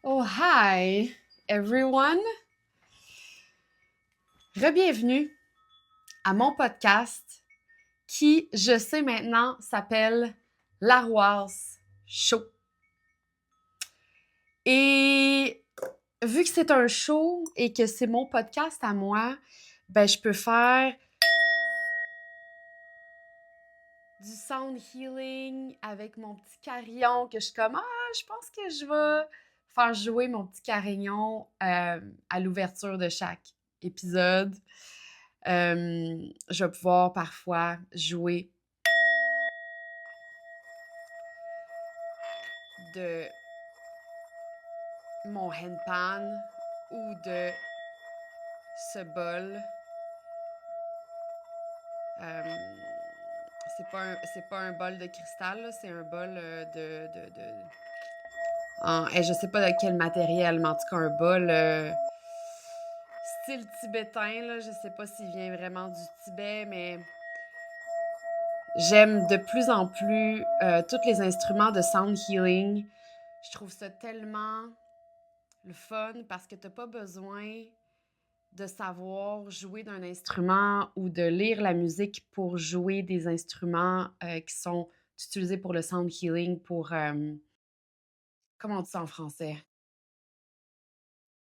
Oh, hi, everyone! Rebienvenue à mon podcast qui, je sais maintenant, s'appelle l'Arroise Show. Et vu que c'est un show et que c'est mon podcast à moi, ben je peux faire du sound healing avec mon petit carillon que je suis comme je pense que je vais faire jouer mon petit carillon à l'ouverture de chaque épisode. Je vais pouvoir parfois jouer de mon handpan ou de ce bol. Euh, c'est pas un bol de cristal, là, c'est un bol je sais pas de quel matériel, mais en tout cas un bol style tibétain, là. Je sais pas s'il vient vraiment du Tibet, mais j'aime de plus en plus tous les instruments de sound healing. Je trouve ça tellement le fun parce que t'as pas besoin de savoir jouer d'un instrument ou de lire la musique pour jouer des instruments qui sont utilisés pour le sound healing, pour... comment on dit ça en français?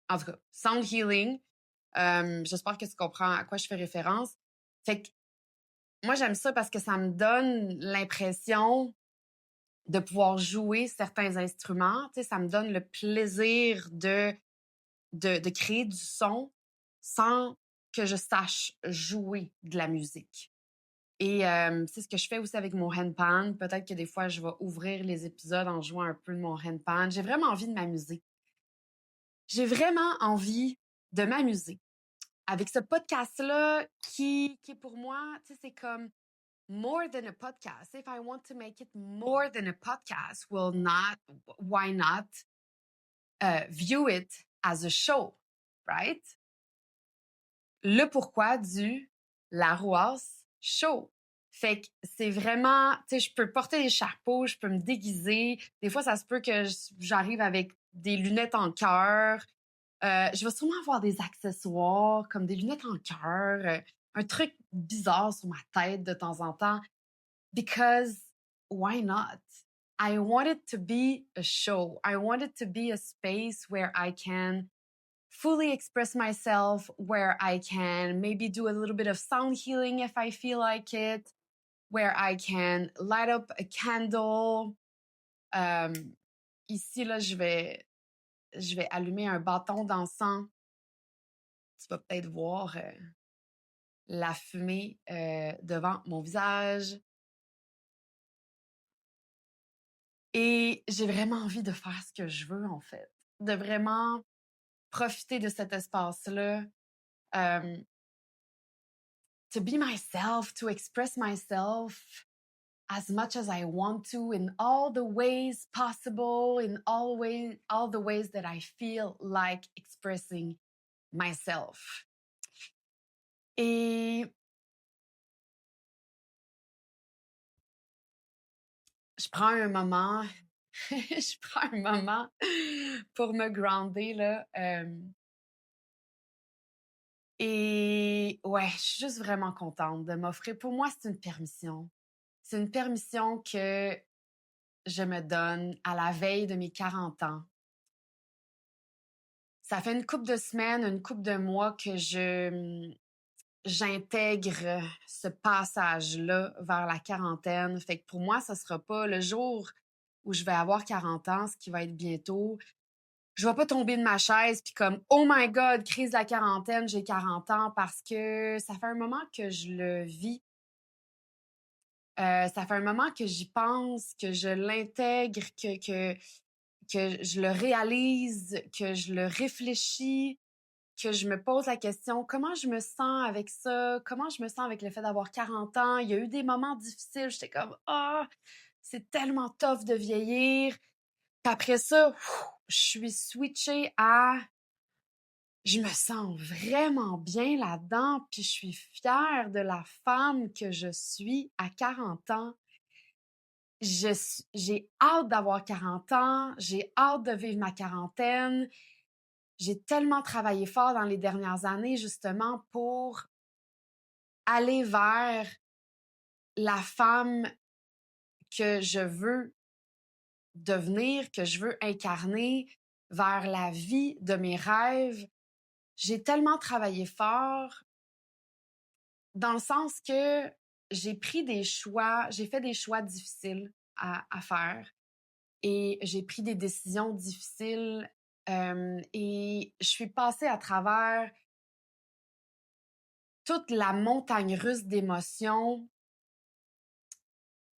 En tout cas, sound healing. J'espère que tu comprends à quoi je fais référence. Fait que moi, j'aime ça parce que ça me donne l'impression de pouvoir jouer certains instruments. Tu sais, ça me donne le plaisir de créer du son sans que je sache jouer de la musique. Et c'est ce que je fais aussi avec mon handpan. Peut-être que des fois, je vais ouvrir les épisodes en jouant un peu de mon handpan. J'ai vraiment envie de m'amuser. J'ai vraiment envie de m'amuser. Avec ce podcast-là qui est pour moi, tu sais, c'est comme more than a podcast. If I want to make it more than a podcast, why not view it as a show, right? Le pourquoi du l'Arroise Show. Fait que c'est vraiment, tu sais, je peux porter des chapeaux, je peux me déguiser. Des fois, ça se peut que j'arrive avec des lunettes en cœur. Je vais sûrement avoir des accessoires comme des lunettes en cœur, un truc bizarre sur ma tête de temps en temps. Because why not? I want it to be a show. I want it to be a space where I can fully express myself, where I can maybe do a little bit of sound healing if I feel like it, where I can light up a candle. Ici, là, je vais allumer un bâton d'encens. Tu vas peut-être voir la fumée devant mon visage. Et j'ai vraiment envie de faire ce que je veux, en fait. De vraiment profiter de cet espace-là. To be myself, to express myself as much as I want to in all the ways possible, in all the ways that I feel like expressing myself. Et je prends un moment, je prends un moment pour me grounder, là. Et ouais, je suis juste vraiment contente de m'offrir. Pour moi, c'est une permission. C'est une permission que je me donne à la veille de mes 40 ans. Ça fait une couple de semaines, une couple de mois que j'intègre ce passage-là vers la quarantaine. Fait que pour moi, ça sera pas le jour où je vais avoir 40 ans, ce qui va être bientôt. Je vais pas tomber de ma chaise puis comme oh my god, crise de la quarantaine, j'ai 40 ans parce que ça fait un moment que je le vis. Ça fait un moment que j'y pense, que je l'intègre, que je le réalise, que je le réfléchis, que je me pose la question comment je me sens avec ça, comment je me sens avec le fait d'avoir 40 ans. Il y a eu des moments difficiles, j'étais comme c'est tellement tough de vieillir. Puis après ça, je suis switchée à je me sens vraiment bien là-dedans, puis je suis fière de la femme que je suis à 40 ans. j'ai hâte d'avoir 40 ans, j'ai hâte de vivre ma quarantaine. J'ai tellement travaillé fort dans les dernières années, justement, pour aller vers la femme que je veux devenir, que je veux incarner, vers la vie de mes rêves. J'ai tellement travaillé fort dans le sens que j'ai pris des choix, j'ai fait des choix difficiles à faire et j'ai pris des décisions difficiles et je suis passée à travers toute la montagne russe d'émotions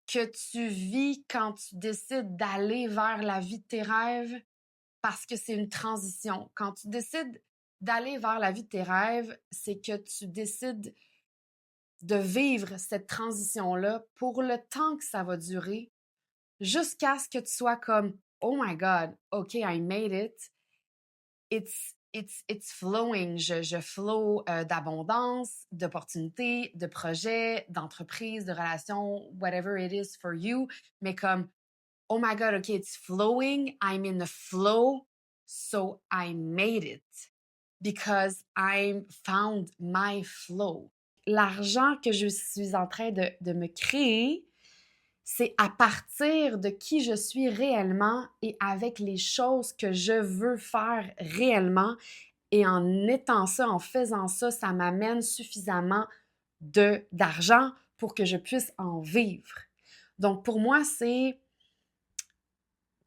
que tu vis quand tu décides d'aller vers la vie de tes rêves parce que c'est une transition. Quand tu décides d'aller vers la vie de tes rêves, c'est que tu décides de vivre cette transition-là pour le temps que ça va durer jusqu'à ce que tu sois comme Oh my God, OK, I made it. It's flowing. Je flow d'abondance, d'opportunités, de projets, d'entreprises, de relations, whatever it is for you. Mais comme, oh my God, OK, it's flowing. I'm in the flow. So I made it because I found my flow. L'argent que je suis en train de me créer, c'est à partir de qui je suis réellement et avec les choses que je veux faire réellement. Et en étant ça, en faisant ça, ça m'amène suffisamment d'argent pour que je puisse en vivre. Donc, pour moi, c'est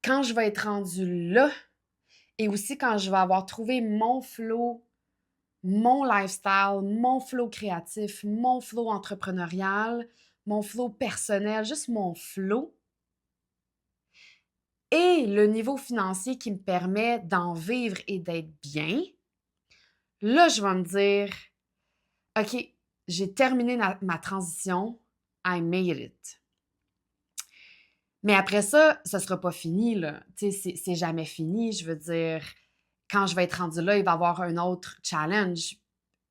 quand je vais être rendue là et aussi quand je vais avoir trouvé mon flow, mon lifestyle, mon flow créatif, mon flow entrepreneurial, mon flow personnel, juste mon flow, et le niveau financier qui me permet d'en vivre et d'être bien, là, je vais me dire, OK, j'ai terminé ma transition, I made it. Mais après ça, ça sera pas fini, là. Tu sais, c'est jamais fini. Je veux dire, quand je vais être rendue là, il va y avoir un autre challenge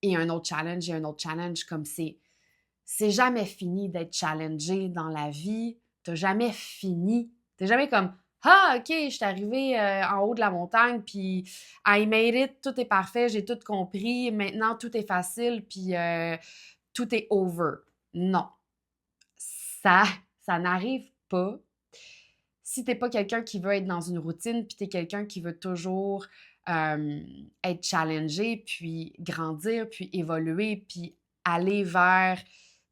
et un autre challenge et un autre challenge. Comme c'est jamais fini d'être challengé dans la vie. T'as jamais fini. T'es jamais comme ah, OK, je suis arrivée en haut de la montagne, puis I made it, tout est parfait, j'ai tout compris, maintenant tout est facile, puis tout est over. Non, ça, ça n'arrive pas. Si t'es pas quelqu'un qui veut être dans une routine, puis t'es quelqu'un qui veut toujours être challengé, puis grandir, puis évoluer, puis aller vers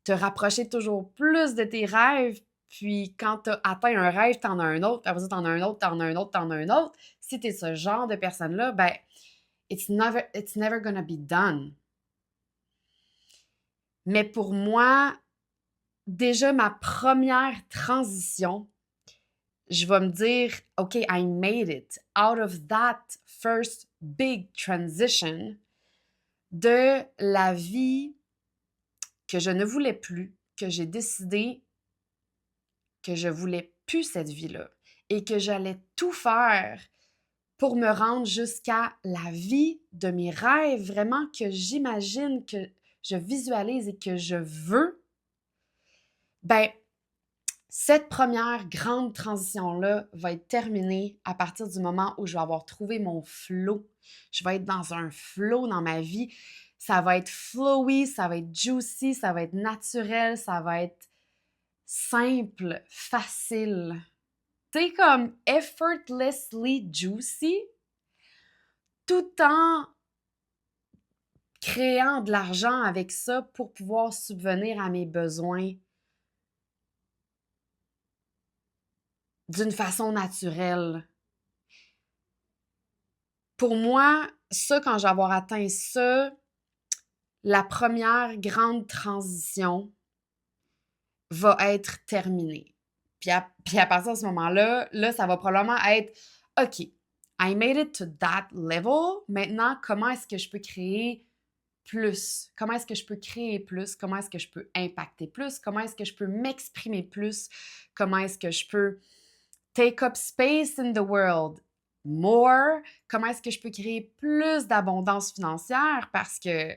te rapprocher toujours plus de tes rêves, puis quand t'as atteint un rêve, t'en as un autre, puis après ça, t'en as un autre, t'en as un autre, t'en as un autre. Si t'es ce genre de personne-là, ben, it's never gonna be done. Mais pour moi, déjà ma première transition, je vais me dire, OK, I made it out of that first big transition de la vie que je ne voulais plus, que j'ai décidé que je voulais plus cette vie-là et que j'allais tout faire pour me rendre jusqu'à la vie de mes rêves, vraiment que j'imagine, que je visualise et que je veux, ben, cette première grande transition-là va être terminée à partir du moment où je vais avoir trouvé mon flow. Je vais être dans un flow dans ma vie. Ça va être flowy, ça va être juicy, ça va être naturel, ça va être simple, facile. Tu comme effortlessly juicy, tout en créant de l'argent avec ça pour pouvoir subvenir à mes besoins d'une façon naturelle. Pour moi, ça, quand je vais avoir atteint ça, la première grande transition va être terminée. Puis à partir de ce moment-là, là, ça va probablement être OK, I made it to that level. Maintenant, comment est-ce que je peux créer plus? Comment est-ce que je peux créer plus? Comment est-ce que je peux impacter plus? Comment est-ce que je peux m'exprimer plus? Comment est-ce que je peux take up space in the world more? Comment est-ce que je peux créer plus d'abondance financière? Parce que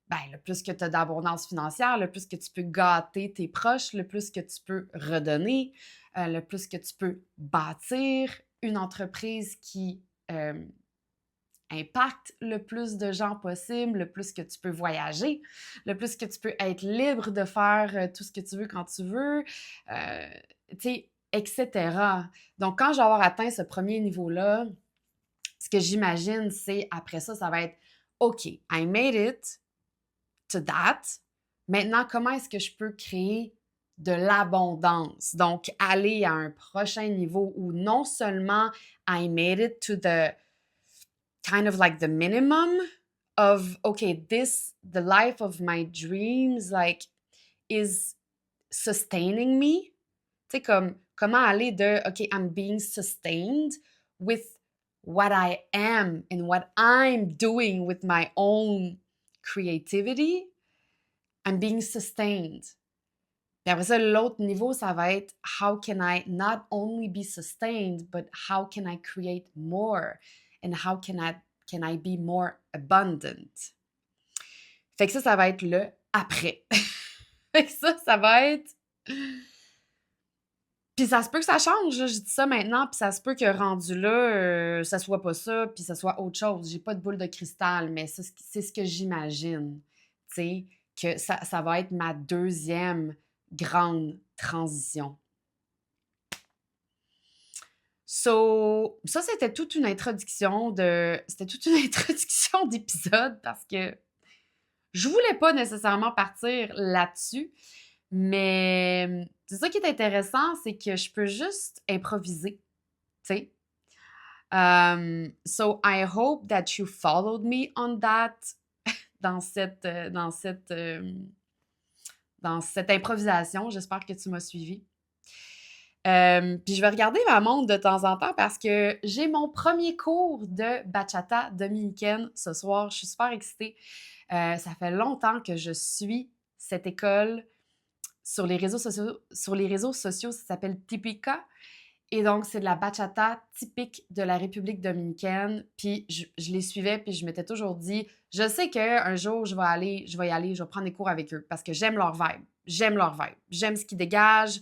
ben, le plus que tu as d'abondance financière, le plus que tu peux gâter tes proches, le plus que tu peux redonner, le plus que tu peux bâtir une entreprise qui impacte le plus de gens possible, le plus que tu peux voyager, le plus que tu peux être libre de faire tout ce que tu veux quand tu veux, tu sais, etc. Donc, quand je vais avoir atteint ce premier niveau-là, ce que j'imagine, c'est après ça, ça va être OK, I made it to that. Maintenant, comment est-ce que je peux créer de l'abondance? Donc, aller à un prochain niveau où non seulement I made it to the kind of like the minimum of, okay, the life of my dreams, like, is sustaining me. Tu sais, comme, comment aller de, okay, I'm being sustained with what I am and what I'm doing with my own creativity. I'm being sustained. Puis après ça, l'autre niveau, ça va être how can I not only be sustained, but how can I create more? And how can I be more abundant? Fait que ça va être le après. Fait que ça va être. Puis ça se peut que ça change, là. Je dis ça maintenant, puis ça se peut que rendu là, ça soit pas ça, puis ça soit autre chose. J'ai pas de boule de cristal, mais c'est ce que j'imagine. Tu sais, que ça va être ma deuxième grande transition. So, ça, c'était toute une introduction d'épisode parce que je voulais pas nécessairement partir là-dessus, mais c'est ça qui est intéressant, c'est que je peux juste improviser, tu sais. So I hope that you followed me on that, dans cette improvisation. J'espère que tu m'as suivi. Puis je vais regarder ma montre de temps en temps parce que j'ai mon premier cours de bachata dominicaine ce soir. Je suis super excitée. Ça fait longtemps que je suis cette école sur les réseaux sociaux. Ça s'appelle Tipica. Et donc, c'est de la bachata typique de la République dominicaine. Puis je les suivais, puis je m'étais toujours dit, je sais qu'un jour, je vais y aller, je vais prendre des cours avec eux parce que j'aime leur vibe. J'aime ce qu'ils dégagent.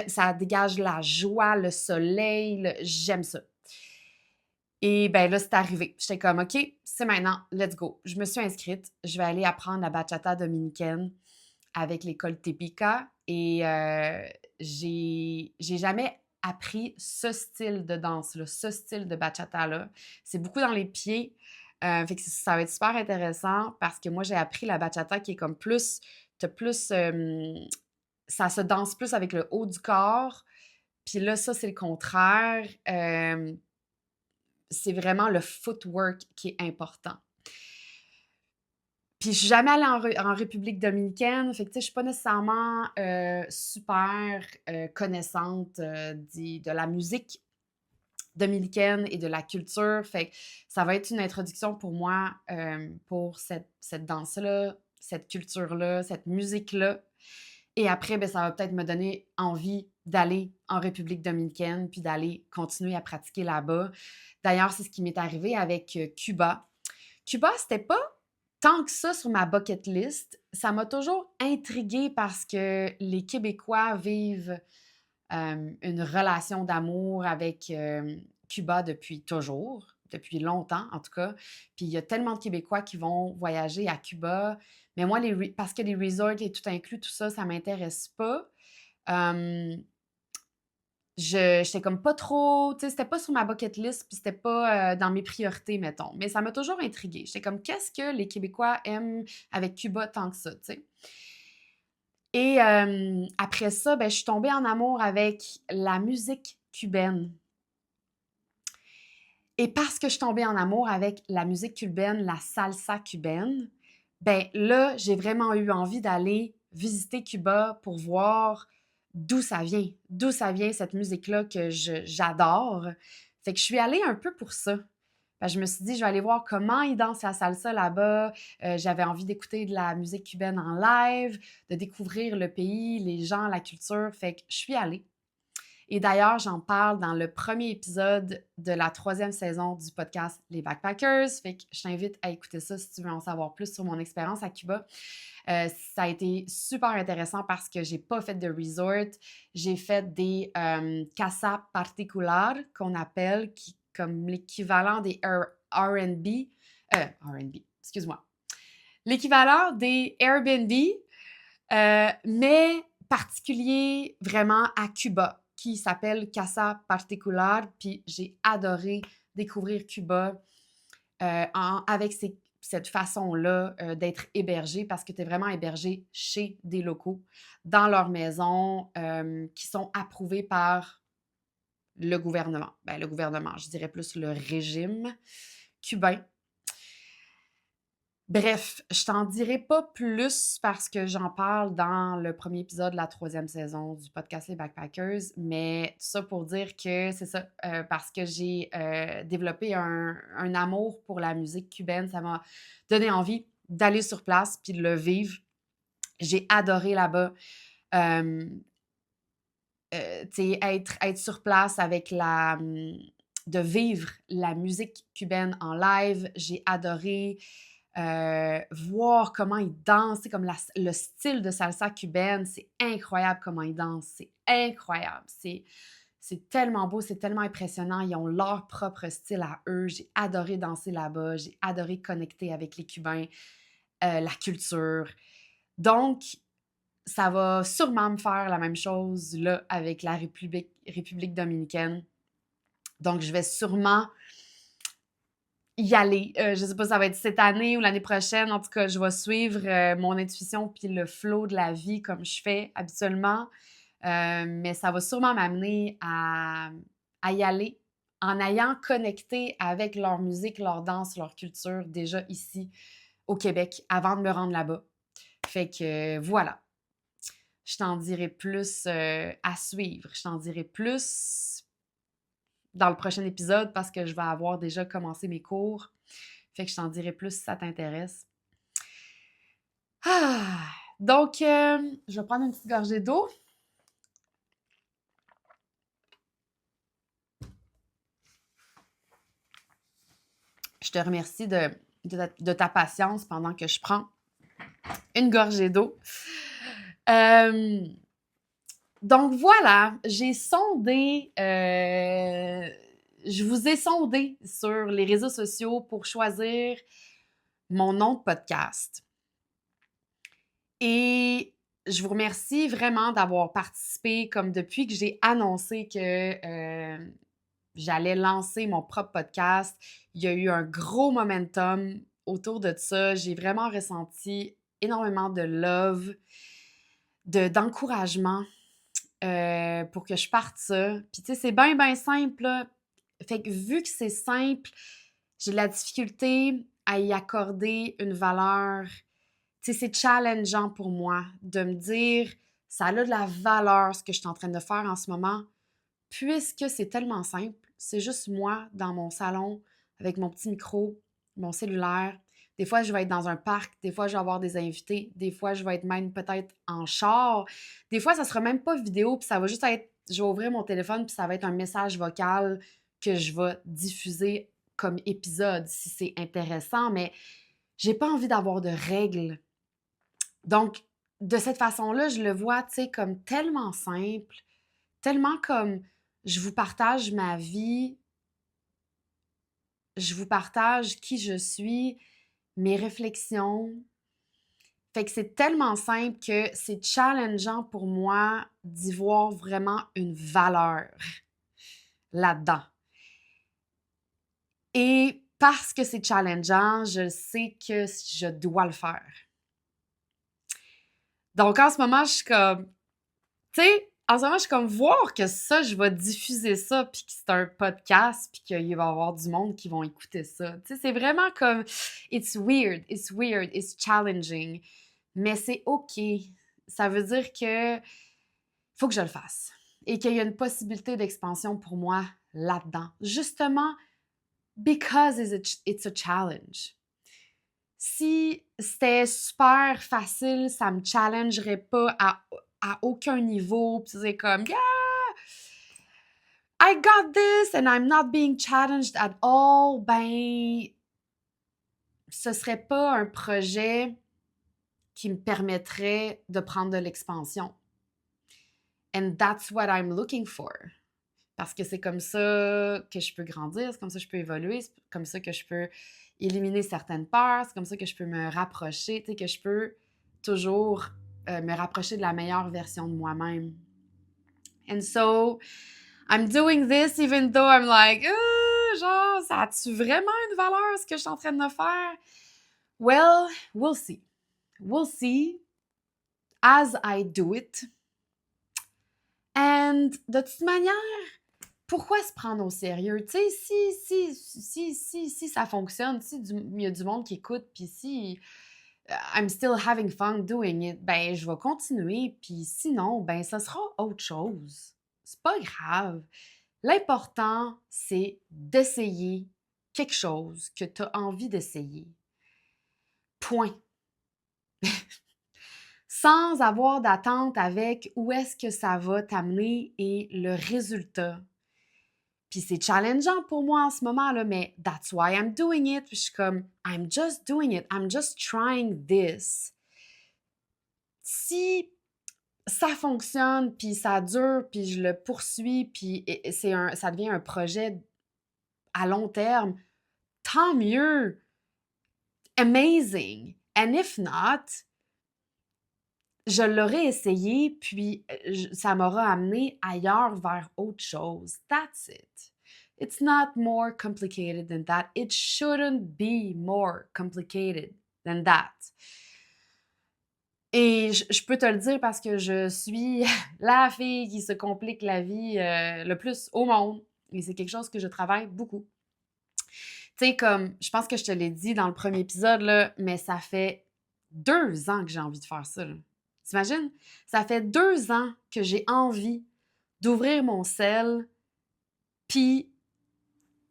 Ça dégage la joie, le soleil. J'aime ça. Et bien là, c'est arrivé. J'étais comme, OK, c'est maintenant, let's go. Je me suis inscrite. Je vais aller apprendre la bachata dominicaine avec l'école Tepica. Et j'ai jamais appris ce style de danse-là, ce style de bachata-là. C'est beaucoup dans les pieds. Fait que ça va être super intéressant parce que moi, j'ai appris la bachata qui est comme plus... ça se danse plus avec le haut du corps. Puis là, ça, c'est le contraire. C'est vraiment le footwork qui est important. Puis je suis jamais allée en République dominicaine, fait que tu sais, je suis pas nécessairement super connaissante de la musique dominicaine et de la culture. Fait que ça va être une introduction pour moi pour cette danse-là, cette culture-là, cette musique-là. Et après, ben, ça va peut-être me donner envie d'aller en République dominicaine puis d'aller continuer à pratiquer là-bas. D'ailleurs, c'est ce qui m'est arrivé avec Cuba. Cuba, c'était pas tant que ça sur ma bucket list. Ça m'a toujours intriguée parce que les Québécois vivent une relation d'amour avec Cuba depuis toujours, depuis longtemps en tout cas. Puis il y a tellement de Québécois qui vont voyager à Cuba. Mais moi, parce que les resorts et tout inclus, tout ça, ça m'intéresse pas. J'étais comme pas trop, tu sais, c'était pas sur ma bucket list, puis c'était pas dans mes priorités, mettons. Mais ça m'a toujours intriguée. J'étais comme, qu'est-ce que les Québécois aiment avec Cuba tant que ça, tu sais? Et après ça, ben, je suis tombée en amour avec la musique cubaine. Et parce que je suis tombée en amour avec la musique cubaine, la salsa cubaine, ben là, j'ai vraiment eu envie d'aller visiter Cuba pour voir d'où ça vient cette musique-là que j'adore. Fait que je suis allée un peu pour ça. Ben, je me suis dit, je vais aller voir comment ils dansent la salsa là-bas. J'avais envie d'écouter de la musique cubaine en live, de découvrir le pays, les gens, la culture. Fait que je suis allée. Et d'ailleurs, j'en parle dans le premier épisode de la 3e saison du podcast Les Backpackers. Fait que je t'invite à écouter ça si tu veux en savoir plus sur mon expérience à Cuba. Ça a été super intéressant parce que j'ai pas fait de resort. J'ai fait des casa particulares qu'on appelle, comme l'équivalent des R&B. R&B, excuse-moi. L'équivalent des Airbnb, mais particulier vraiment à Cuba, qui s'appelle Casa Particular. Puis j'ai adoré découvrir Cuba avec cette façon-là d'être hébergé, parce que tu es vraiment hébergé chez des locaux, dans leur maison, qui sont approuvés par le gouvernement. Ben, le gouvernement, je dirais plus le régime cubain. Bref, je t'en dirai pas plus parce que j'en parle dans le premier épisode de la 3e saison du podcast Les Backpackers, mais tout ça pour dire que c'est ça, parce que j'ai développé un amour pour la musique cubaine, ça m'a donné envie d'aller sur place puis de le vivre. J'ai adoré là-bas. Être sur place avec de vivre la musique cubaine en live. J'ai adoré voir comment ils dansent, comme le style de salsa cubaine, c'est incroyable comment ils dansent, c'est incroyable, c'est tellement beau, c'est tellement impressionnant, ils ont leur propre style à eux, j'ai adoré danser là-bas, j'ai adoré connecter avec les Cubains, la culture, donc ça va sûrement me faire la même chose là avec la République dominicaine, donc je vais sûrement y aller. Je sais pas si ça va être cette année ou l'année prochaine. En tout cas, je vais suivre mon intuition puis le flow de la vie comme je fais habituellement. Mais ça va sûrement m'amener à y aller en ayant connecté avec leur musique, leur danse, leur culture déjà ici au Québec avant de me rendre là-bas. Fait que voilà. Je t'en dirai plus à suivre. Je t'en dirai plus dans le prochain épisode parce que je vais avoir déjà commencé mes cours. Fait que je t'en dirai plus si ça t'intéresse. Donc, je vais prendre une petite gorgée d'eau. Je te remercie de ta patience pendant que je prends une gorgée d'eau. Donc voilà, j'ai sondé, je vous ai sondé sur les réseaux sociaux pour choisir mon nom de podcast. Et je vous remercie vraiment d'avoir participé, comme depuis que j'ai annoncé que j'allais lancer mon propre podcast. Il y a eu un gros momentum autour de ça. J'ai vraiment ressenti énormément de love, d'encouragement pour que je parte ça. Puis tu sais, c'est bien, bien simple, là. Fait que vu que c'est simple, j'ai de la difficulté à y accorder une valeur. Tu sais, c'est challengeant pour moi de me dire, ça a de la valeur ce que je suis en train de faire en ce moment, puisque c'est tellement simple. C'est juste moi dans mon salon avec mon petit micro, mon cellulaire. Des fois, je vais être dans un parc. Des fois, je vais avoir des invités. Des fois, je vais être même peut-être en char. Des fois, ça sera même pas vidéo, puis ça va juste être, je vais ouvrir mon téléphone, puis ça va être un message vocal que je vais diffuser comme épisode si c'est intéressant, mais j'ai pas envie d'avoir de règles. Donc, de cette façon-là, je le vois, tu sais, comme tellement simple, tellement comme je vous partage ma vie, je vous partage qui je suis, mes réflexions. Fait que c'est tellement simple que c'est challengeant pour moi d'y voir vraiment une valeur là-dedans. Et parce que c'est challengeant, je sais que je dois le faire. Donc en ce moment, je suis comme, tu sais, en ce moment, je suis comme voir que ça, je vais diffuser ça, puis que c'est un podcast, puis qu'il va y avoir du monde qui vont écouter ça. Tu sais, c'est vraiment comme, it's weird, it's challenging, mais c'est OK. Ça veut dire que faut que je le fasse et qu'il y a une possibilité d'expansion pour moi là-dedans. Justement, because it's a challenge. Si c'était super facile, ça me challengerait pas à aucun niveau. Puis c'est comme, yeah! I got this and I'm not being challenged at all, ben, ce serait pas un projet qui me permettrait de prendre de l'expansion. And that's what I'm looking for. Parce que c'est comme ça que je peux grandir, c'est comme ça que je peux évoluer, c'est comme ça que je peux éliminer certaines peurs, c'est comme ça que je peux me rapprocher, tu sais, que je peux toujours me rapprocher de la meilleure version de moi-même. And so, I'm doing this even though I'm like, genre, ça a-tu vraiment une valeur ce que je suis en train de faire? Well, we'll see. We'll see as I do it. And de toute manière, pourquoi se prendre au sérieux? Tu sais, si ça fonctionne, si il y a du monde qui écoute, puis si I'm still having fun doing it, ben je vais continuer, puis sinon, ben ça sera autre chose. C'est pas grave. L'important, c'est d'essayer quelque chose que tu as envie d'essayer. Point. Sans avoir d'attente avec où est-ce que ça va t'amener et le résultat. Puis c'est challengeant pour moi en ce moment-là, mais that's why I'm doing it. Puis je suis comme, I'm just doing it. I'm just trying this. Si ça fonctionne, puis ça dure, puis je le poursuis, puis ça devient un projet à long terme, tant mieux. Amazing. And if not, je l'aurais essayé, puis ça m'aura amené ailleurs vers autre chose. That's it. It's not more complicated than that. It shouldn't be more complicated than that. Et je peux te le dire parce que je suis la fille qui se complique la vie le plus au monde. Et c'est quelque chose que je travaille beaucoup. Tu sais, comme, je pense que je te l'ai dit dans le premier épisode, là, mais ça fait 2 ans que j'ai envie de faire ça. T'imagines? Ça fait 2 ans que j'ai envie d'ouvrir mon sel, puis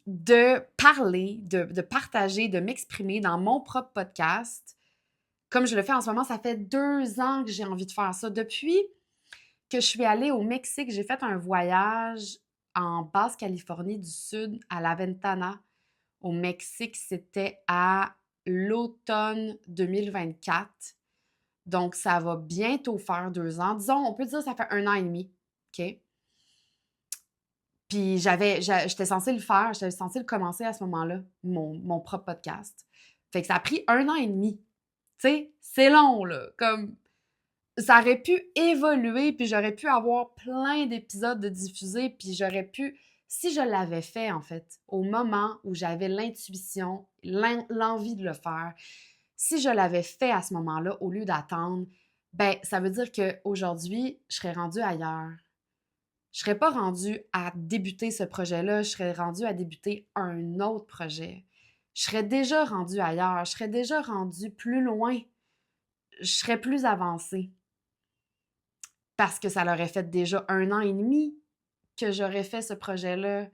de parler, de partager, de m'exprimer dans mon propre podcast. Comme je le fais en ce moment, ça fait 2 ans que j'ai envie de faire ça. Depuis que je suis allée au Mexique, j'ai fait un voyage en Basse-Californie du Sud, à La Ventana. Au Mexique, c'était à l'automne 2024. Donc, ça va bientôt faire 2 ans. Disons, on peut dire que ça fait 1 an et demi. OK? Puis j'étais censée le faire, j'étais censée le commencer à ce moment-là, mon propre podcast. Fait que ça a pris 1 an et demi. Tu sais, c'est long, là. Comme, ça aurait pu évoluer, puis j'aurais pu avoir plein d'épisodes de diffusés, puis j'aurais pu, si je l'avais fait, en fait, au moment où j'avais l'intuition, l'envie de le faire, si je l'avais fait à ce moment-là, au lieu d'attendre, ben ça veut dire qu'aujourd'hui, je serais rendue ailleurs. Je serais pas rendue à débuter ce projet-là, je serais rendue à débuter un autre projet. Je serais déjà rendue ailleurs, je serais déjà rendue plus loin, je serais plus avancée. Parce que ça l'aurait fait déjà 1 an et demi que j'aurais fait ce projet-là.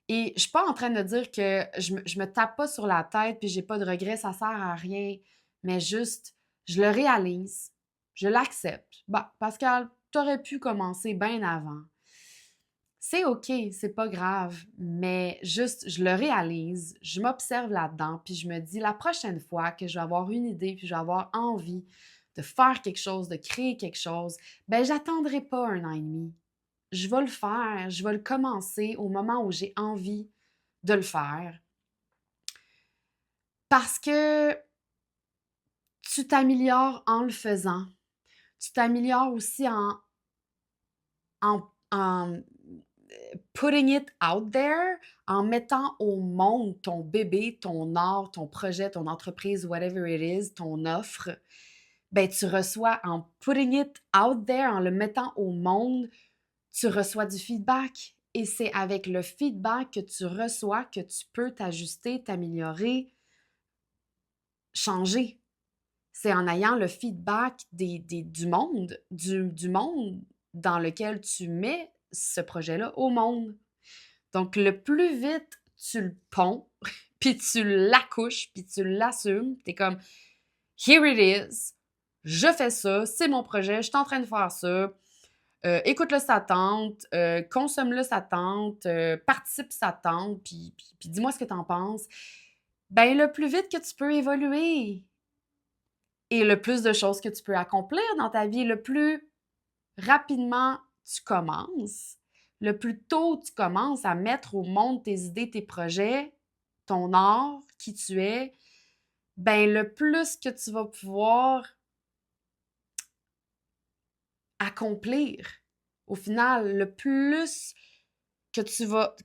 Et je suis pas en train de dire que je me tape pas sur la tête puis j'ai pas de regrets, ça sert à rien. Mais juste, je le réalise, je l'accepte. Bah, Pascal, t'aurais pu commencer bien avant. C'est OK, c'est pas grave, mais juste, je le réalise, je m'observe là-dedans, puis je me dis la prochaine fois que je vais avoir une idée, puis je vais avoir envie de faire quelque chose, de créer quelque chose, ben j'attendrai pas 1 an et demi. Je vais le faire, je vais le commencer au moment où j'ai envie de le faire. Parce que tu t'améliores en le faisant. Tu t'améliores aussi en putting it out there, en mettant au monde ton bébé, ton art, ton projet, ton entreprise, whatever it is, ton offre, ben tu reçois, en putting it out there, en le mettant au monde, tu reçois du feedback. Et c'est avec le feedback que tu reçois que tu peux t'ajuster, t'améliorer, changer. C'est en ayant le feedback du monde, du monde dans lequel tu mets ce projet-là au monde. Donc, le plus vite tu le ponds, puis tu l'accouches, puis tu l'assumes, t'es comme « Here it is, je fais ça, c'est mon projet, je suis en train de faire ça, écoute-le ça tente, consomme-le ça tente, participe ça tente, puis dis-moi ce que t'en penses. Ben, le plus vite que tu peux évoluer et le plus de choses que tu peux accomplir dans ta vie, le plus rapidement tu commences, le plus tôt tu commences à mettre au monde tes idées, tes projets, ton art, qui tu es, ben le plus que tu vas pouvoir accomplir. Au final, le plus que tu vas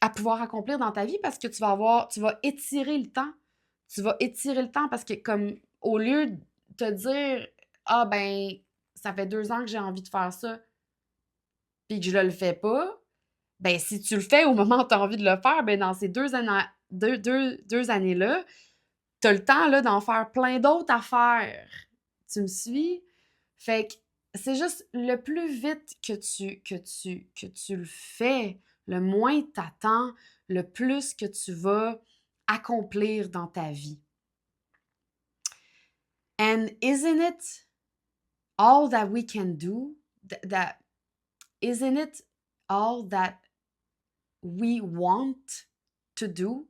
à pouvoir accomplir dans ta vie parce que tu vas étirer le temps. Tu vas étirer le temps parce que comme au lieu de te dire ah ben ça fait 2 ans que j'ai envie de faire ça puis que je le fais pas, ben si tu le fais au moment où tu as envie de le faire, ben dans ces 2 années-là, tu as le temps là, d'en faire plein d'autres affaires. Tu me suis? Fait que c'est juste le plus vite que tu le fais, le moins t'attends, le plus que tu vas accomplir dans ta vie. And isn't it all that we can do? That isn't it all that we want to do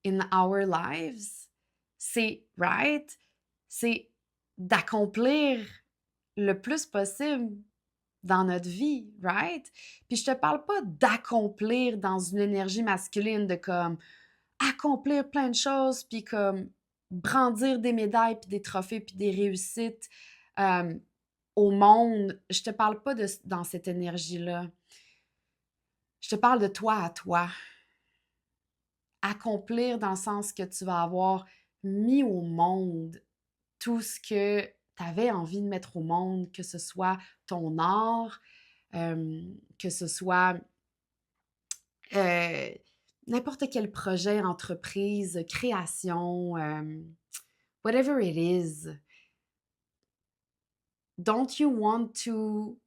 in our lives? C'est right? C'est d'accomplir le plus possible dans notre vie, right? Puis je te parle pas d'accomplir dans une énergie masculine de comme accomplir plein de choses puis comme brandir des médailles puis des trophées puis des réussites euh, au monde. Je te parle pas dans cette énergie-là. Je te parle de toi à toi. Accomplir dans le sens que tu vas avoir mis au monde tout ce que tu avais envie de mettre au monde, que ce soit ton art, que ce soit euh, n'importe quel projet, entreprise, création, whatever it is. Don't you want to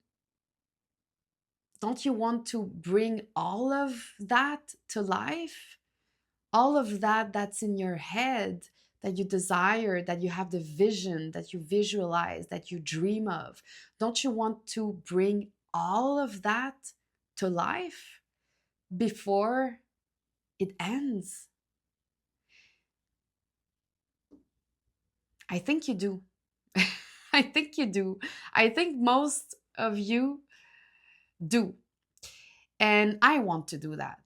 bring all of that to life? All of that that's in your head, that you desire, that you have the vision, that you visualize, that you dream of. Don't you want to bring all of that to life before it ends? I think you do. I think you do. I think most of you do. And I want to do that.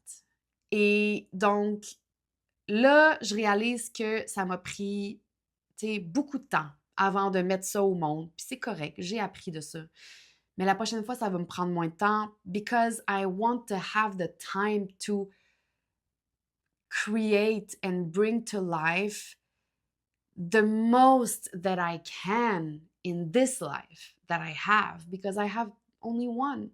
Et donc, là, je réalise que ça m'a pris, beaucoup de temps avant de mettre ça au monde. Puis c'est correct, j'ai appris de ça. Mais la prochaine fois, ça va me prendre moins de temps because I want to have the time to create and bring to life the most that I can in this life that I have because I have only one.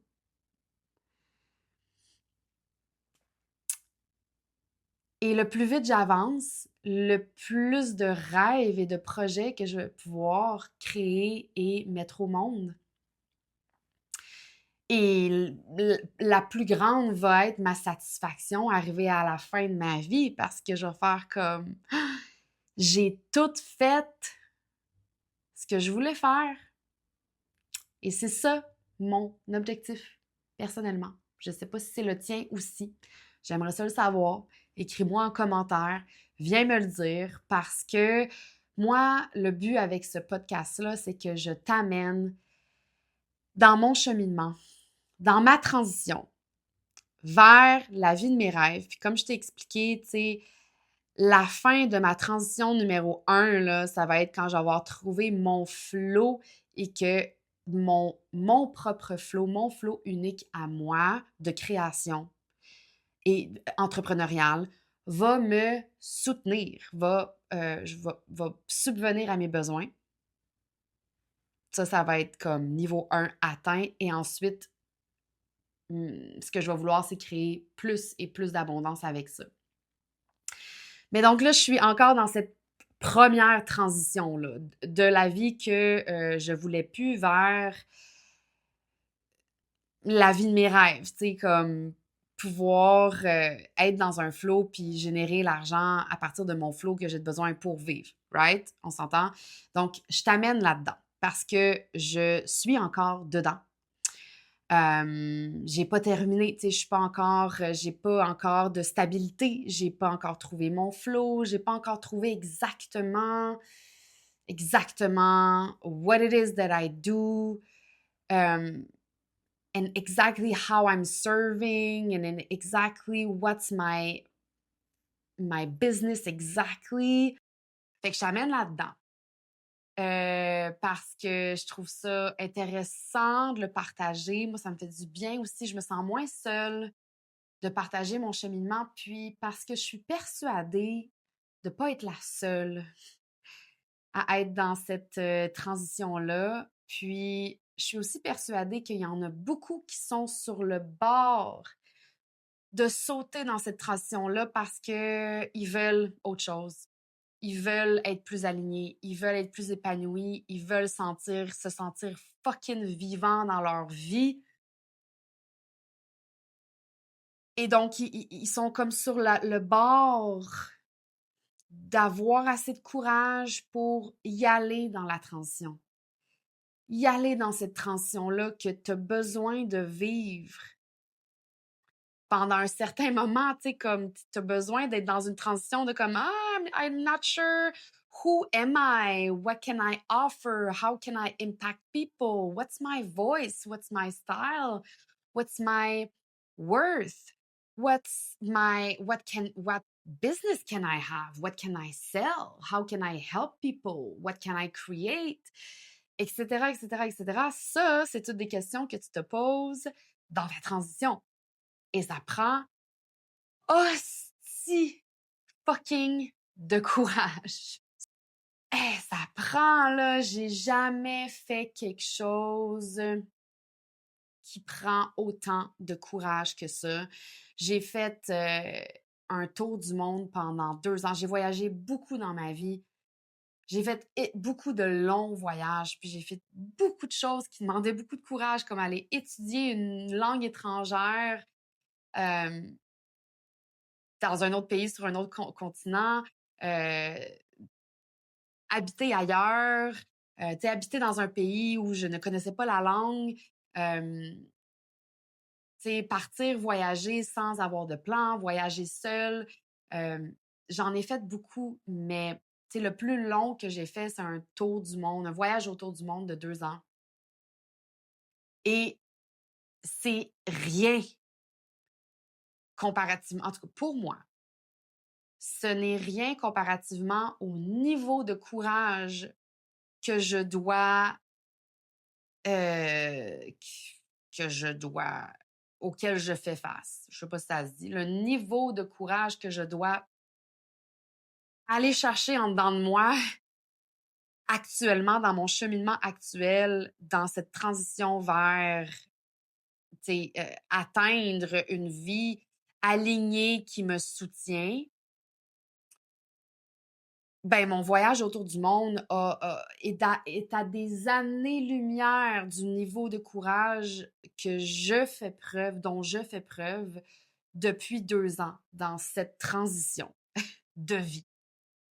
Et le plus vite j'avance, le plus de rêves et de projets que je vais pouvoir créer et mettre au monde. Et la plus grande va être ma satisfaction arrivée à la fin de ma vie parce que je vais faire comme j'ai tout fait ce que je voulais faire. Et c'est ça mon objectif personnellement. Je ne sais pas si c'est le tien aussi. J'aimerais ça le savoir. Écris-moi en commentaire. Viens me le dire parce que moi, le but avec ce podcast-là, c'est que je t'amène dans mon cheminement, dans ma transition vers la vie de mes rêves. Puis comme je t'ai expliqué, tu sais, la fin de ma transition numéro 1, là, ça va être quand je vais avoir trouvé mon flow et que mon propre flow, mon flow unique à moi de création et entrepreneurial va me soutenir, va subvenir à mes besoins. Ça va être comme niveau 1 atteint et ensuite, ce que je vais vouloir, c'est créer plus et plus d'abondance avec ça. Mais donc là, je suis encore dans cette première transition-là de la vie que je voulais plus vers la vie de mes rêves, tu sais, comme pouvoir être dans un flow puis générer l'argent à partir de mon flow que j'ai besoin pour vivre, right? On s'entend? Donc, je t'amène là-dedans parce que je suis encore dedans. J'ai pas terminé, tu sais, j'ai pas encore de stabilité, j'ai pas encore trouvé mon flow, j'ai pas encore trouvé exactement what it is that I do, and exactly how I'm serving, and then exactly what's my business exactly. Fait que je t'amène là-dedans. Parce que je trouve ça intéressant de le partager. Moi, ça me fait du bien aussi. Je me sens moins seule de partager mon cheminement. Puis parce que je suis persuadée de ne pas être la seule à être dans cette transition-là. Puis je suis aussi persuadée qu'il y en a beaucoup qui sont sur le bord de sauter dans cette transition-là parce qu'ils veulent autre chose. Ils veulent être plus alignés, ils veulent être plus épanouis, ils veulent se sentir fucking vivants dans leur vie. Et donc, ils sont comme sur le bord d'avoir assez de courage pour y aller dans la transition. Y aller dans cette transition-là que tu as besoin de vivre pendant un certain moment, tu sais, comme tu as besoin d'être dans une transition de comme I'm not sure who am I? What can I offer? How can I impact people? What's my voice? What's my style? What's my worth? What business can I have? What can I sell? How can I help people? What can I create? Etc., etc., etc. Ça, c'est toutes des questions que tu te poses dans la transition. Et ça prend aussi fucking de courage. Ça prend, là, j'ai jamais fait quelque chose qui prend autant de courage que ça. J'ai fait un tour du monde pendant 2 ans. J'ai voyagé beaucoup dans ma vie. J'ai fait beaucoup de longs voyages, puis j'ai fait beaucoup de choses qui demandaient beaucoup de courage, comme aller étudier une langue étrangère, dans un autre pays, sur un autre continent, habiter ailleurs, habiter dans un pays où je ne connaissais pas la langue, partir voyager sans avoir de plan, voyager seule. J'en ai fait beaucoup, mais le plus long que j'ai fait, c'est un tour du monde, un voyage autour du monde de 2 ans. Et c'est rien comparativement, en tout cas pour moi, ce n'est rien comparativement au niveau de courage que je dois, que je dois, auquel je fais face. Je sais pas si ça se dit. Le niveau de courage que je dois aller chercher en dedans de moi actuellement, dans mon cheminement actuel, dans cette transition vers, atteindre une vie alignée qui me soutient. Ben, mon voyage autour du monde est à des années-lumière du niveau de courage dont je fais preuve depuis 2 ans dans cette transition de vie.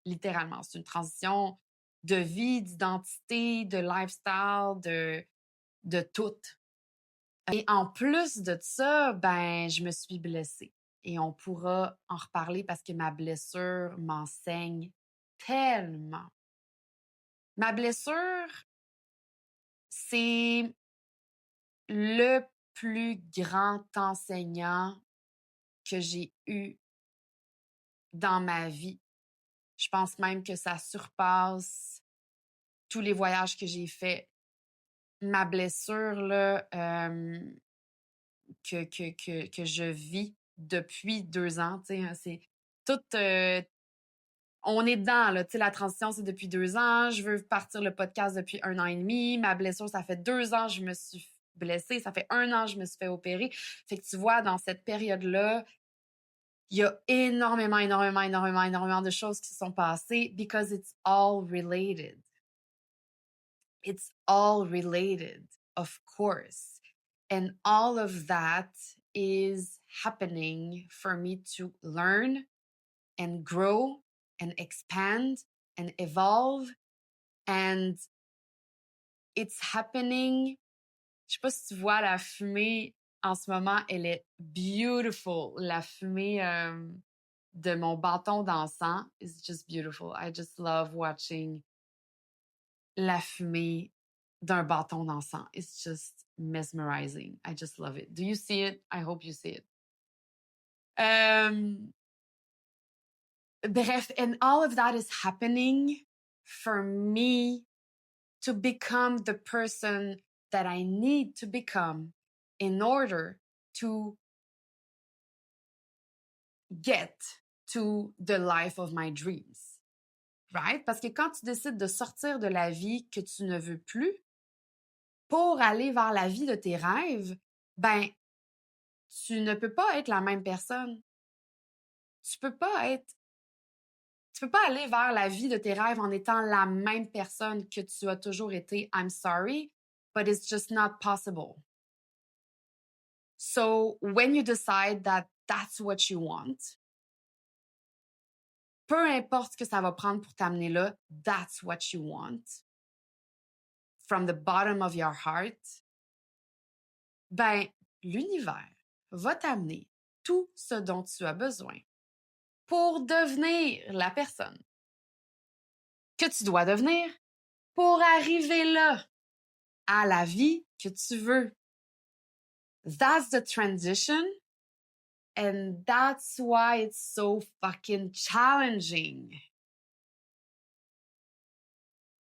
Littéralement, c'est une transition de vie, d'identité, de lifestyle, de tout. Et en plus de ça, ben, je me suis blessée. Et on pourra en reparler parce que ma blessure m'enseigne tellement. Ma blessure, c'est le plus grand enseignant que j'ai eu dans ma vie. Je pense même que ça surpasse tous les voyages que j'ai faits. Ma blessure, là, que je vis depuis 2 ans, tu sais, c'est tout, on est dedans, là. Tu sais, la transition, c'est depuis 2 ans. Je veux partir le podcast depuis 1 an et demi. Ma blessure, ça fait 2 ans, je me suis blessée. Ça fait 1 an, je me suis fait opérer. Fait que tu vois, dans cette période-là, il y a énormément, énormément, énormément, énormément de choses qui se sont passées because it's all related. It's all related, of course. And all of that is happening for me to learn and grow and expand and evolve. And it's happening Je sais pas si tu vois la fumée en ce moment, elle est beautiful. La fumée de mon bâton d'encens is just beautiful. I just love watching la fumée d'un bâton d'encens. It's just mesmerizing. I just love it. Do you see it? I hope you see it. Bref, and all of that is happening for me to become the person that I need to become in order to get to the life of my dreams. Right? Parce que quand tu décides de sortir de la vie que tu ne veux plus pour aller vers la vie de tes rêves, ben, tu ne peux pas être la même personne. Tu peux pas aller vers la vie de tes rêves en étant la même personne que tu as toujours été. I'm sorry, but it's just not possible. So when you decide that that's what you want, peu importe ce que ça va prendre pour t'amener là, that's what you want, from the bottom of your heart, ben, l'univers va t'amener tout ce dont tu as besoin pour devenir la personne que tu dois devenir pour arriver là, à la vie que tu veux. That's the transition, and that's why it's so fucking challenging.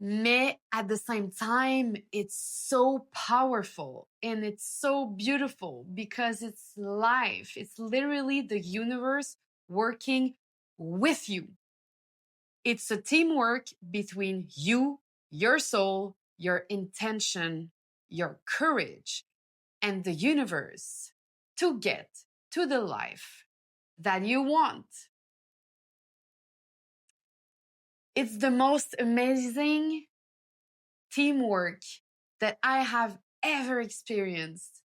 Mais at the same time, it's so powerful and it's so beautiful because it's life. It's literally the universe working with you. It's a teamwork between you, your soul, your intention, your courage, and the universe to get to the life that you want. It's the most amazing teamwork that I have ever experienced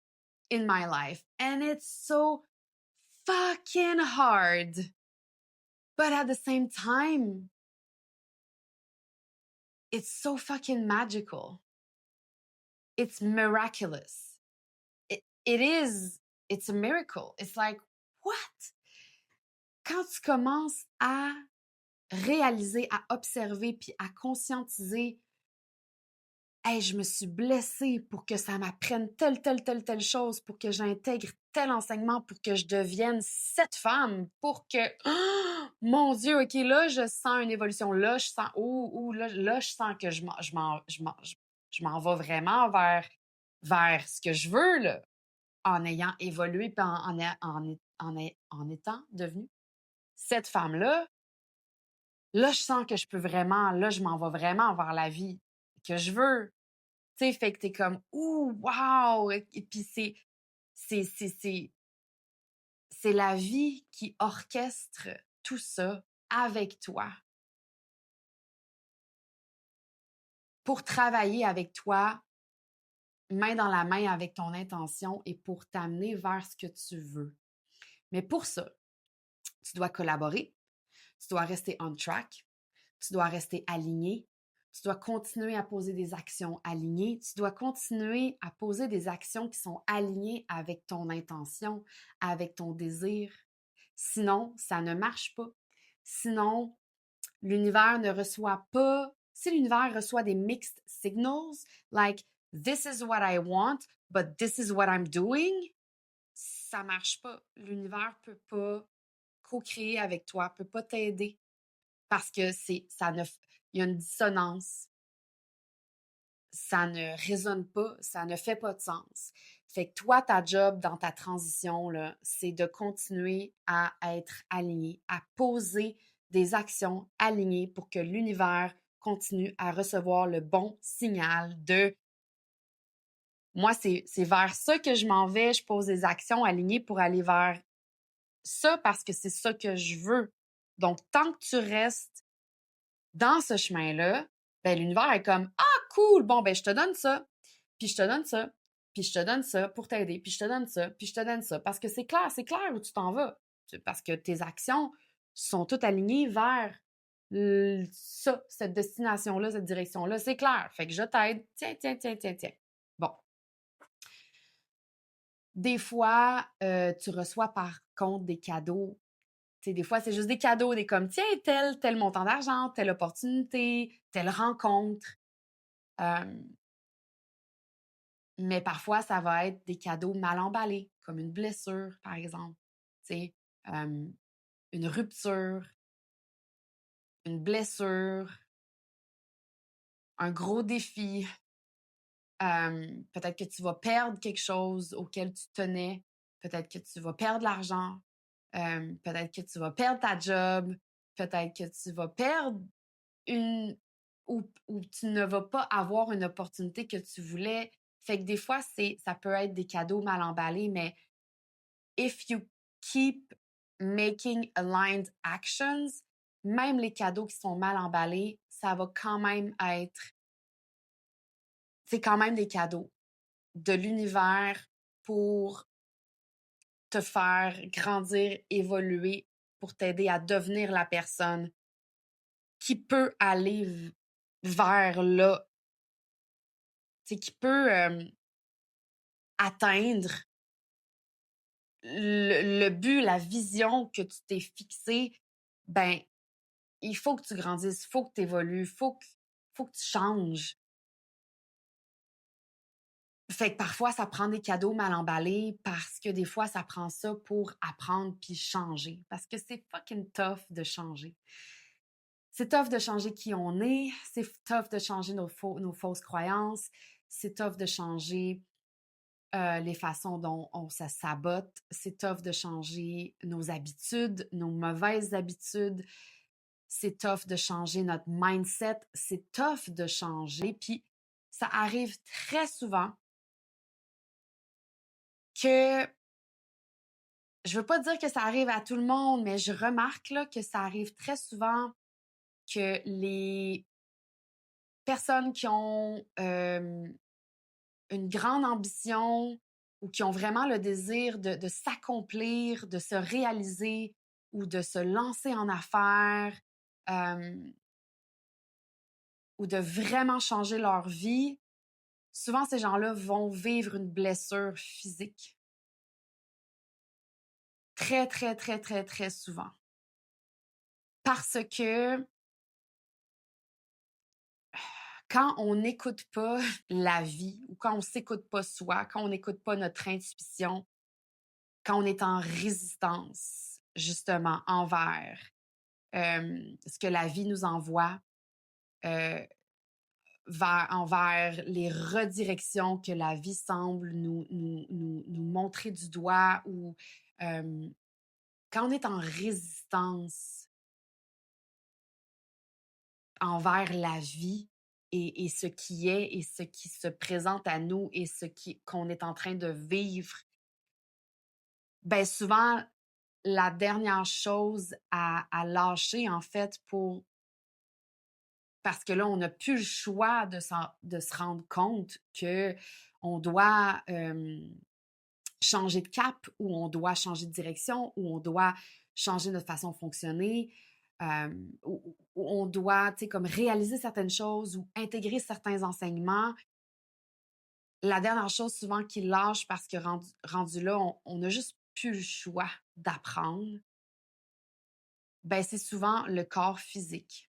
in my life. And it's so fucking hard. But at the same time, it's so fucking magical. It's miraculous. It's a miracle. It's like, what? Quand tu commences à réaliser, à observer, puis à conscientiser, hey, je me suis blessée pour que ça m'apprenne telle chose, pour que j'intègre tel enseignement, pour que je devienne cette femme, pour que, oh, mon Dieu, OK, là, je sens une évolution, là, je sens, là, je sens que je m'en vais vraiment vers ce que je veux, là, en ayant évolué, puis en étant devenue cette femme-là. Là, je sens que je peux vraiment, là, je m'en vais vraiment vers la vie que je veux. Tu sais, fait que t'es comme, ouh, wow! Et puis c'est la vie qui orchestre tout ça avec toi. Pour travailler avec toi, main dans la main avec ton intention et pour t'amener vers ce que tu veux. Mais pour ça, tu dois collaborer, tu dois rester on track, tu dois rester aligné, tu dois continuer à poser des actions alignées, tu dois continuer à poser des actions qui sont alignées avec ton intention, avec ton désir. Sinon, ça ne marche pas. Sinon, l'univers ne reçoit pas, si l'univers reçoit des mixed signals, like this is what I want, but this is what I'm doing, ça marche pas. L'univers peut pas co-créer avec toi, peut pas t'aider parce que il y a une dissonance. Ça ne résonne pas, ça ne fait pas de sens. Fait que toi, ta job dans ta transition, là, c'est de continuer à être aligné, à poser des actions alignées pour que l'univers continue à recevoir le bon signal de moi, c'est vers ça que je m'en vais, je pose des actions alignées pour aller vers ça parce que c'est ça que je veux. Donc, tant que tu restes dans ce chemin-là, ben, l'univers est comme ah, cool, bon, ben, je te donne ça, puis je te donne ça, puis je te donne ça pour t'aider, puis je te donne ça, puis je te donne ça. Parce que c'est clair où tu t'en vas. Parce que tes actions sont toutes alignées vers ça, cette destination-là, cette direction-là. C'est clair. Fait que je t'aide. Tiens. Bon. Des fois, tu reçois par contre des cadeaux. Tu sais, des fois, c'est juste des cadeaux, des comme, tiens, tel montant d'argent, telle opportunité, telle rencontre. Mais parfois, ça va être des cadeaux mal emballés, comme une blessure, par exemple. Tu sais, une rupture, une blessure, un gros défi. Peut-être que tu vas perdre quelque chose auquel tu tenais. Peut-être que tu vas perdre l'argent. Peut-être que tu vas perdre ta job. Peut-être que tu vas perdre une... ou tu ne vas pas avoir une opportunité que tu voulais. Fait que des fois, ça peut être des cadeaux mal emballés, mais if you keep making aligned actions, même les cadeaux qui sont mal emballés, ça va quand même être, c'est quand même des cadeaux de l'univers pour te faire grandir, évoluer, pour t'aider à devenir la personne qui peut aller vers là, qui peut atteindre le but, la vision que tu t'es fixée. Ben, il faut que tu grandisses, il faut que tu évolues, faut que tu changes. Fait que parfois, ça prend des cadeaux mal emballés parce que des fois, ça prend ça pour apprendre puis changer. Parce que c'est fucking tough de changer. C'est tough de changer qui on est, c'est tough de changer nos fausses croyances, c'est tough de changer les façons dont on se sabote, c'est tough de changer nos habitudes, nos mauvaises habitudes, c'est tough de changer notre mindset, c'est tough de changer. Puis ça arrive très souvent que, je veux pas dire que ça arrive à tout le monde, mais je remarque là, que ça arrive très souvent que les personnes qui ont une grande ambition ou qui ont vraiment le désir de s'accomplir, de se réaliser ou de se lancer en affaires ou de vraiment changer leur vie, souvent ces gens-là vont vivre une blessure physique. Très, très, très, très, très souvent. Parce que quand on n'écoute pas la vie ou quand on ne s'écoute pas soi, quand on n'écoute pas notre intuition, quand on est en résistance justement envers ce que la vie nous envoie, euh, envers les redirections que la vie semble nous montrer du doigt ou quand on est en résistance envers la vie et ce qui est et ce qui se présente à nous et qu'on est en train de vivre, ben souvent, la dernière chose à lâcher, en fait, parce que là, on n'a plus le choix de se rendre compte qu'on doit changer de cap ou on doit changer de direction ou on doit changer notre façon de fonctionner ou on doit, tu sais, comme réaliser certaines choses ou intégrer certains enseignements. La dernière chose souvent qui lâche parce que rendu là, on n'a juste plus le choix d'apprendre, ben c'est souvent le corps physique.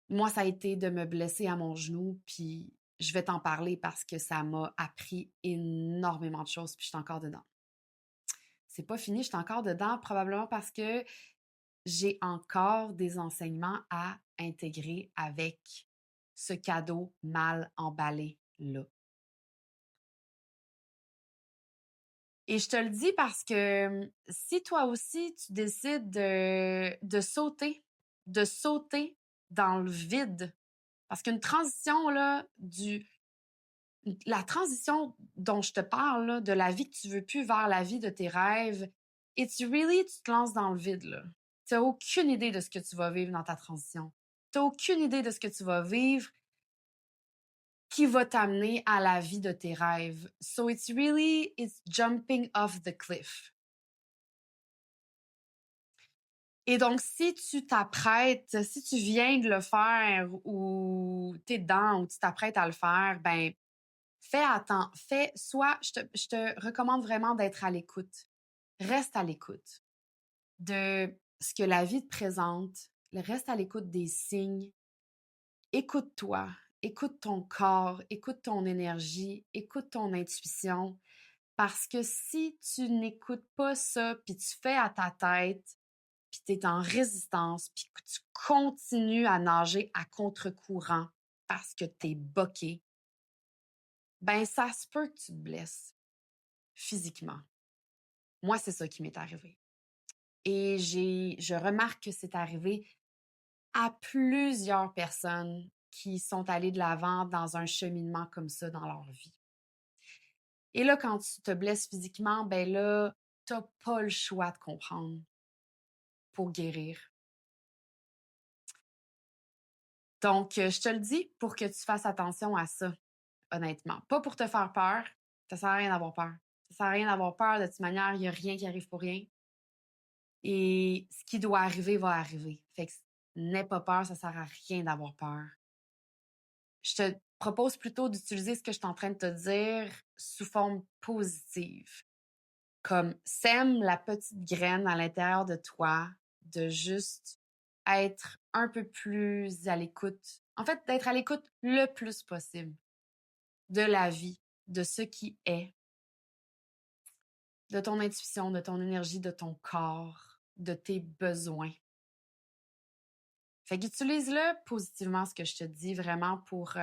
Moi, ça a été de me blesser à mon genou, puis je vais t'en parler parce que ça m'a appris énormément de choses, puis je suis encore dedans. C'est pas fini, je suis encore dedans, probablement parce que j'ai encore des enseignements à intégrer avec ce cadeau mal emballé-là. Et je te le dis parce que si toi aussi tu décides de sauter dans le vide, parce qu'une transition, là, la transition dont je te parle, là, de la vie que tu veux plus vers la vie de tes rêves, tu te lances dans le vide, là. Tu n'as aucune idée de ce que tu vas vivre dans ta transition. Tu n'as aucune idée de ce que tu vas vivre qui va t'amener à la vie de tes rêves. So it's jumping off the cliff. Et donc, si tu t'apprêtes, si tu viens de le faire ou t'es dedans ou tu t'apprêtes à le faire, ben je te recommande vraiment d'être à l'écoute. Reste à l'écoute de ce que la vie te présente. Reste à l'écoute des signes. Écoute-toi, écoute ton corps, écoute ton énergie, écoute ton intuition. Parce que si tu n'écoutes pas ça, puis tu fais à ta tête, puis tu es en résistance, puis que tu continues à nager à contre-courant parce que tu es boqué, ben ça se peut que tu te blesses physiquement. Moi, c'est ça qui m'est arrivé. Et je remarque que c'est arrivé à plusieurs personnes qui sont allées de l'avant dans un cheminement comme ça dans leur vie. Et là, quand tu te blesses physiquement, ben là, t'as pas le choix de comprendre pour guérir. Donc, je te le dis pour que tu fasses attention à ça, honnêtement. Pas pour te faire peur. Ça sert à rien d'avoir peur. Ça sert à rien d'avoir peur. De toute manière, il n'y a rien qui arrive pour rien. Et ce qui doit arriver va arriver. Fait que n'aie pas peur, ça sert à rien d'avoir peur. Je te propose plutôt d'utiliser ce que je suis en train de te dire sous forme positive. Comme sème la petite graine à l'intérieur de toi de juste être un peu plus à l'écoute. En fait, d'être à l'écoute le plus possible de la vie, de ce qui est, de ton intuition, de ton énergie, de ton corps, de tes besoins. Fait qu'utilise-le positivement, ce que je te dis, vraiment pour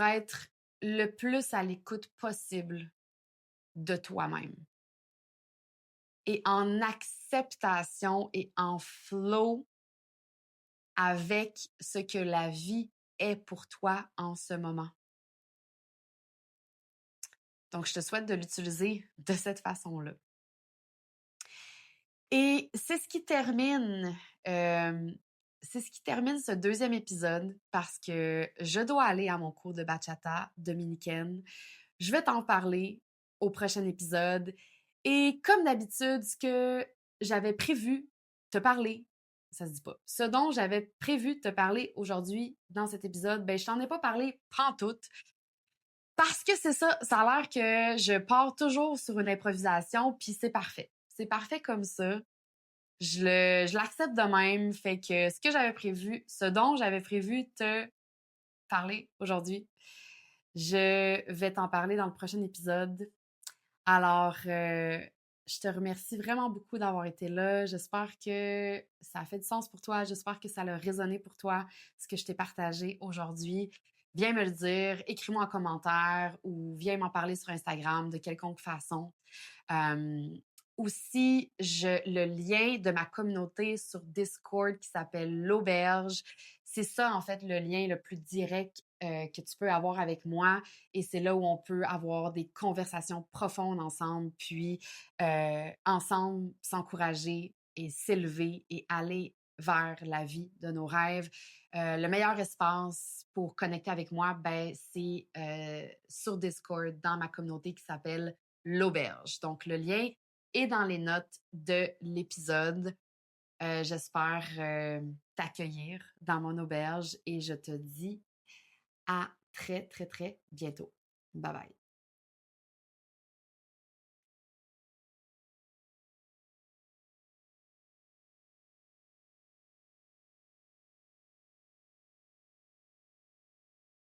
être le plus à l'écoute possible de toi-même. Et en acceptation et en flow avec ce que la vie est pour toi en ce moment. Donc, je te souhaite de l'utiliser de cette façon-là. Et c'est ce qui termine ce deuxième épisode parce que je dois aller à mon cours de bachata dominicaine. Je vais t'en parler au prochain épisode. Et comme d'habitude, ce que j'avais prévu te parler, ça se dit pas, ce dont j'avais prévu de te parler aujourd'hui dans cet épisode, ben je t'en ai pas parlé pantoute. Parce que c'est ça, ça a l'air que je pars toujours sur une improvisation, puis c'est parfait. C'est parfait comme ça. Je l'accepte de même. Fait que ce dont j'avais prévu te parler aujourd'hui, je vais t'en parler dans le prochain épisode. Alors, je te remercie vraiment beaucoup d'avoir été là. J'espère que ça a fait du sens pour toi. J'espère que ça a résonné pour toi, ce que je t'ai partagé aujourd'hui. Viens me le dire, écris-moi en commentaire ou viens m'en parler sur Instagram de quelconque façon. Aussi, le lien de ma communauté sur Discord qui s'appelle l'Auberge, c'est ça en fait le lien le plus direct que tu peux avoir avec moi et c'est là où on peut avoir des conversations profondes ensemble, puis ensemble s'encourager et s'élever et aller vers la vie de nos rêves. Le meilleur espace pour connecter avec moi, ben, c'est sur Discord dans ma communauté qui s'appelle l'Auberge. Donc, le lien est dans les notes de l'épisode. J'espère t'accueillir dans mon auberge et je te dis à très, très, très bientôt. Bye bye.